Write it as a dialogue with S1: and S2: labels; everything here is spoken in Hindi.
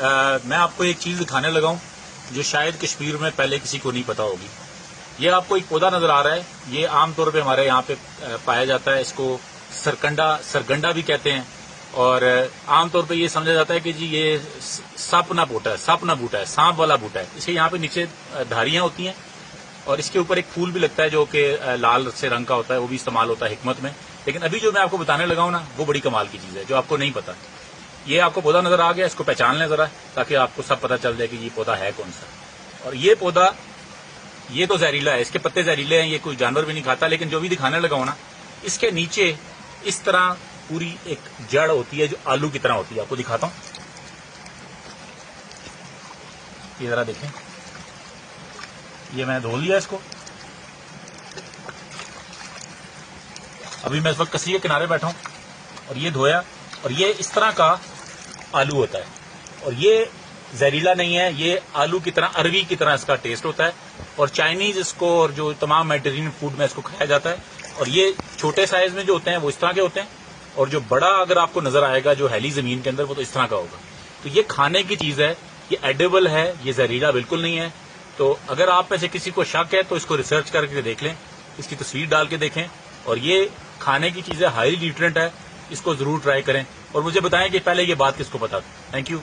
S1: मैं आपको एक चीज दिखाने लगा हूं जो शायद कश्मीर में पहले किसी को नहीं पता होगी। ये आपको एक पौधा नजर आ रहा है, ये आमतौर पे हमारे यहाँ पे पाया जाता है। इसको सरगंडा भी कहते हैं और आमतौर पे ये समझा जाता है कि जी ये सप ना बूटा है, सांप वाला बूटा है। इसके यहाँ पे नीचे धारियां होती हैं और इसके ऊपर एक फूल भी लगता है जो कि लाल से रंग का होता है, वो भी इस्तेमाल होता है हिकमत में। लेकिन अभी जो मैं आपको बताने लगा हूं ना, वो बड़ी कमाल की चीज है जो आपको नहीं पता। ये आपको पौधा नजर आ गया, इसको पहचान लें जरा, ताकि आपको सब पता चल जाए कि ये पौधा है कौन सा। और ये पौधा, ये तो जहरीला है, इसके पत्ते जहरीले हैं, ये कोई जानवर भी नहीं खाता। लेकिन जो भी दिखाने लगा हूं ना, इसके नीचे इस तरह पूरी एक जड़ होती है जो आलू की तरह होती है। आपको दिखाता हूं, ये जरा देखें। ये मैंने धो लिया इसको। अभी मैं इस वक्त कसी के किनारे बैठा हूं और ये धोया, और ये इस तरह का आलू होता है और ये जहरीला नहीं है। ये आलू की तरह, अरवी की तरह इसका टेस्ट होता है और चाइनीज इसको और जो तमाम मेडिटेरियन फूड में इसको खाया जाता है। और ये छोटे साइज में जो होते हैं वो इस तरह के होते हैं, और जो बड़ा अगर आपको नजर आएगा जो हैली जमीन के अंदर, वो तो इस तरह का होगा। तो ये खाने की चीज है, ये एडिबल है, ये जहरीला बिल्कुल नहीं है। तो अगर आप में से किसी को शक है तो इसको रिसर्च करके देख लें, इसकी तस्वीर डाल के देखें। और ये खाने की चीज है, हाईली न्यूट्रिएंट है, इसको जरूर ट्राई करें और मुझे बताएं कि पहले ये बात किसको पता था। Thank you.